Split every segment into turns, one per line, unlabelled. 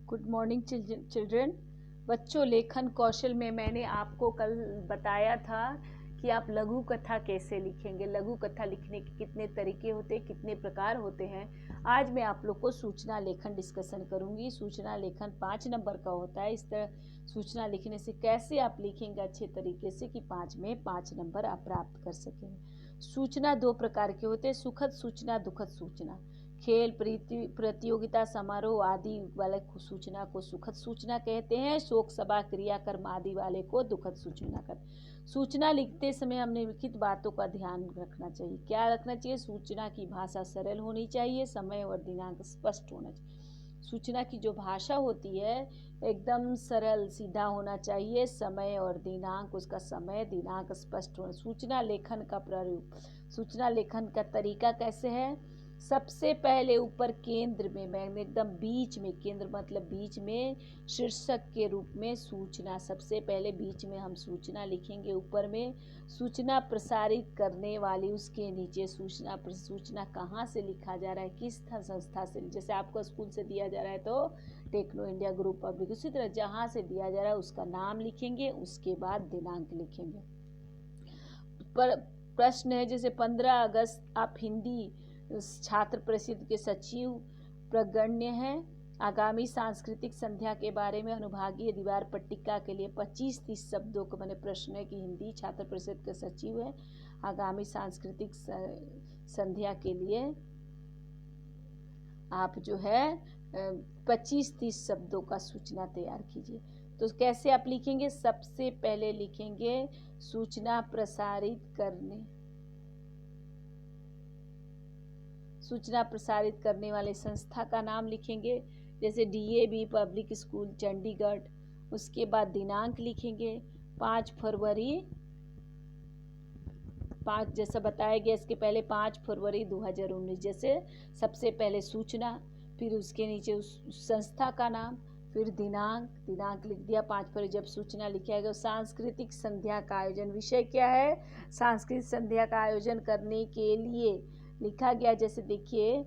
Good morning children. बच्चों, लेखन कौशल में मैंने आपको कल बताया था कि आप लघु कथा कैसे लिखेंगे। लघु कथा लिखने के कितने तरीके होते हैं, कितने प्रकार होते हैं। आज मैं आप लोग को सूचना लेखन डिस्कशन करूंगी। सूचना लेखन 5 नंबर का होता है। इस तरह सूचना लिखने से कैसे आप लिखेंगे अच्छे तरीके से कि 5 में 5 नंबर आप प्राप्त कर सकेंगे। सूचना 2 प्रकार के होते हैं, सुखद सूचना, दुखद सूचना। खेल प्रतियोगिता समारोह आदि वाले सूचना को सुखद सूचना कहते हैं। शोक सभा क्रियाक्रम आदि वाले को दुखद सूचना कहते। सूचना लिखते समय हमने लिखित बातों का ध्यान रखना चाहिए। क्या रखना चाहिए? सूचना की भाषा सरल होनी चाहिए, समय और दिनांक स्पष्ट होना चाहिए। सूचना की जो भाषा होती है एकदम सरल सीधा होना चाहिए। समय और दिनांक, उसका समय दिनांक स्पष्ट होना। सूचना लेखन का प्रारूप, सूचना लेखन का तरीका कैसे है? सबसे पहले ऊपर केंद्र में, मैंने एकदम बीच में, केंद्र मतलब बीच में, शीर्षक के रूप में सूचना। सबसे पहले बीच में हम सूचना लिखेंगे। ऊपर में सूचना प्रसारित करने वाली, उसके नीचे सूचना कहाँ से लिखा जा रहा है, किस संस्था से। जैसे आपको स्कूल से दिया जा रहा है तो टेक्नो इंडिया ग्रुप पब्लिक, उसी तरह जहाँ से दिया जा रहा है उसका नाम लिखेंगे, उसके बाद दिनांक लिखेंगे। पर प्रश्न है जैसे 15 अगस्त आप हिंदी छात्र परिषद के सचिव प्रगण्य हैं। आगामी सांस्कृतिक संध्या के बारे में अनुभागीय दीवार पट्टिका के लिए 25-30 शब्दों को, मैंने प्रश्न है कि हिंदी छात्र परिषद के सचिव है। आगामी सांस्कृतिक संध्या के लिए आप जो है 25-30 शब्दों का सूचना तैयार कीजिए। तो कैसे आप लिखेंगे? सबसे पहले लिखेंगे सूचना प्रसारित करने, सूचना प्रसारित करने वाले संस्था का नाम लिखेंगे, जैसे DAV पब्लिक स्कूल चंडीगढ़। उसके बाद दिनांक लिखेंगे 5 फरवरी, 5 जैसा बताया गया इसके पहले 5 फरवरी 2019। जैसे सबसे पहले सूचना, फिर उसके नीचे उस संस्था का नाम, फिर दिनांक लिख दिया 5 फरवरी। जब सूचना लिखा गया सांस्कृतिक संध्या का आयोजन, विषय क्या है? सांस्कृतिक संध्या का आयोजन करने के लिए लिखा गया। जैसे देखिए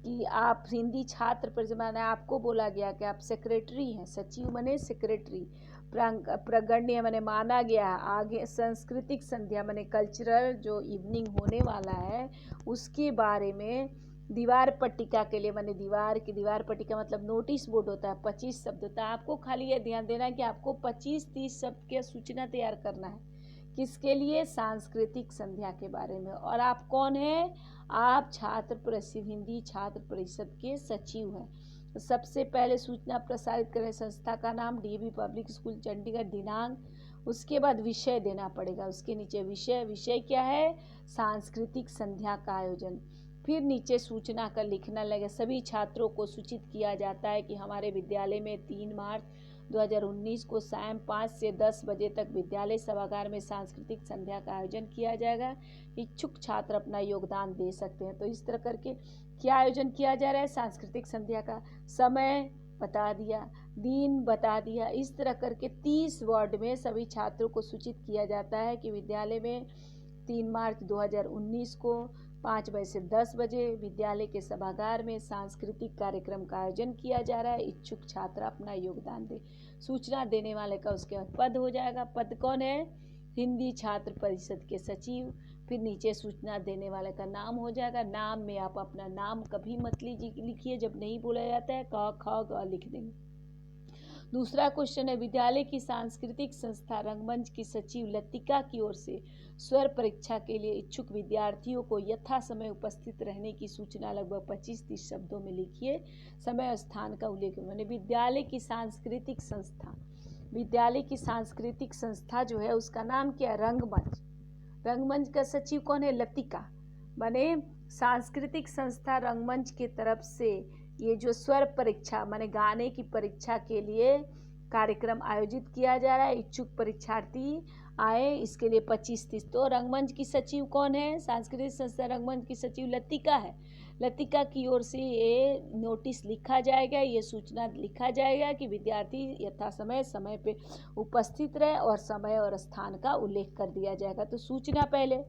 कि आप हिंदी छात्र परिषद, माने आपको बोला गया कि आप सेक्रेटरी हैं, सचिव माने सेक्रेटरी, प्रगण्य माने माना गया। आगे सांस्कृतिक संध्या माने कल्चरल जो इवनिंग होने वाला है उसके बारे में दीवार पट्टिका के लिए, माने दीवार पट्टिका मतलब नोटिस बोर्ड होता है, 25 शब्द होता है। आपको खाली ये ध्यान देना है कि आपको 25-30 शब्द की सूचना तैयार करना है। किसके लिए? सांस्कृतिक संध्या के बारे में। और आप कौन हैं? आप छात्र परिषद, हिंदी छात्र परिषद के सचिव हैं। तो सबसे पहले सूचना प्रसारित करें, संस्था का नाम DAV पब्लिक स्कूल चंडीगढ़, दिनांक, उसके बाद विषय देना पड़ेगा। उसके नीचे विषय क्या है? सांस्कृतिक संध्या का आयोजन। फिर नीचे सूचना का लिखना लगेगा। सभी छात्रों को सूचित किया जाता है कि हमारे विद्यालय में 3 मार्च 2019 को शाम 5 से 10 बजे तक विद्यालय सभागार में सांस्कृतिक संध्या का आयोजन किया जाएगा। इच्छुक छात्र अपना योगदान दे सकते हैं। तो इस तरह करके क्या आयोजन किया जा रहा है? सांस्कृतिक संध्या का समय बता दिया, दिन बता दिया। इस तरह करके 30 वर्ड में सभी छात्रों को सूचित किया जाता है कि विद्यालय में 3 मार्च 2019 को 5 बजे से 10 बजे विद्यालय के सभागार में सांस्कृतिक कार्यक्रम का आयोजन किया जा रहा है। इच्छुक छात्र अपना योगदान दे। सूचना देने वाले का उसके बाद पद हो जाएगा। पद कौन है? हिंदी छात्र परिषद के सचिव। फिर नीचे सूचना देने वाले का नाम हो जाएगा। नाम में आप अपना नाम कभी मत लिखिए, जब नहीं बोला जाता है क ख ग लिख देंगे। दूसरा क्वेश्चन है, विद्यालय की सांस्कृतिक संस्था रंगमंच की सचिव लतिका की ओर से स्वर परीक्षा के लिए इच्छुक विद्यार्थियों को यथा समय उपस्थित रहने की सूचना लगभग 25-30 शब्दों में लिखिए। समय और स्थान का उल्लेख। मैंने विद्यालय की सांस्कृतिक संस्था, विद्यालय की सांस्कृतिक संस्था जो है उसका नाम क्या है? रंगमंच। रंगमंच का सचिव कौन है? लतिका। माने सांस्कृतिक संस्था रंगमंच की तरफ से ये जो स्वर परीक्षा माने गाने की परीक्षा के लिए कार्यक्रम आयोजित किया जा रहा है। इच्छुक परीक्षार्थी आए, इसके लिए 25-30। तो रंगमंच की सचिव कौन है? सांस्कृतिक संस्था रंगमंच की सचिव लतिका है। लतिका की ओर से ये नोटिस लिखा जाएगा, ये सूचना लिखा जाएगा कि विद्यार्थी यथा समय पे उपस्थित रहे और समय और स्थान का उल्लेख कर दिया जाएगा। तो सूचना पहले,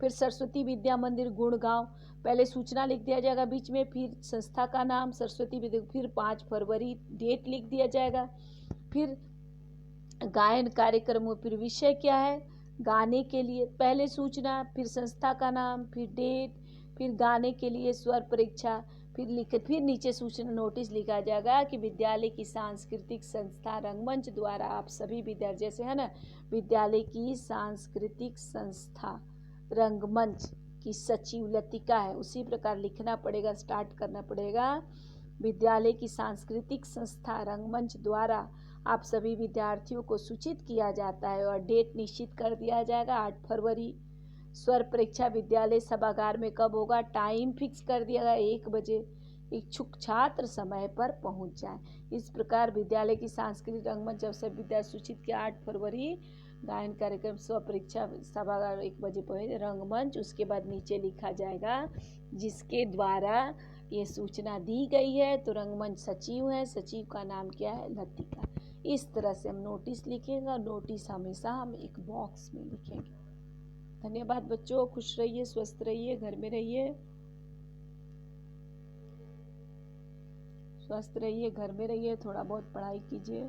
फिर सरस्वती विद्या मंदिर गुड़गांव, पहले सूचना लिख दिया जाएगा बीच में, फिर संस्था का नाम सरस्वती विद्या, फिर 5 फरवरी डेट लिख दिया जाएगा। फिर गायन कार्यक्रम, फिर विषय क्या है, गाने के लिए पहले सूचना, फिर संस्था का नाम, फिर डेट, फिर गाने के लिए स्वर परीक्षा, फिर नीचे सूचना नोटिस लिखा जाएगा कि विद्यालय की सांस्कृतिक संस्था रंगमंच द्वारा आप सभी विद्यार्थी, जैसे है ना, विद्यालय की सांस्कृतिक संस्था रंगमंच की सचिव लतिका है, उसी प्रकार लिखना पड़ेगा, स्टार्ट करना पड़ेगा। विद्यालय की सांस्कृतिक संस्था रंगमंच द्वारा आप सभी विद्यार्थियों को सूचित किया जाता है, और डेट निश्चित कर दिया जाएगा 8 फरवरी। स्वर परीक्षा विद्यालय सभागार में कब होगा, टाइम फिक्स कर दिया गया 1 बजे, इच्छुक छात्र समय पर पहुंच जाए। इस प्रकार विद्यालय की सांस्कृतिक रंगमंच जब सब विद्यार्थी सूचित किया 8 फरवरी, गायन कार्यक्रम स्व परीक्षा सभागार 1 बजे पहुंचे रंगमंच, उसके बाद नीचे लिखा जाएगा जिसके द्वारा ये सूचना दी गई है, तो रंगमंच सचिव है, सचिव का नाम क्या है, लतिका। इस तरह से हम नोटिस लिखेंगे, और नोटिस हमेशा हम एक बॉक्स में लिखेंगे। धन्यवाद बच्चों, खुश रहिए, स्वस्थ रहिए, घर में रहिए, स्वस्थ रहिए, घर में रहिए, थोड़ा बहुत पढ़ाई कीजिए।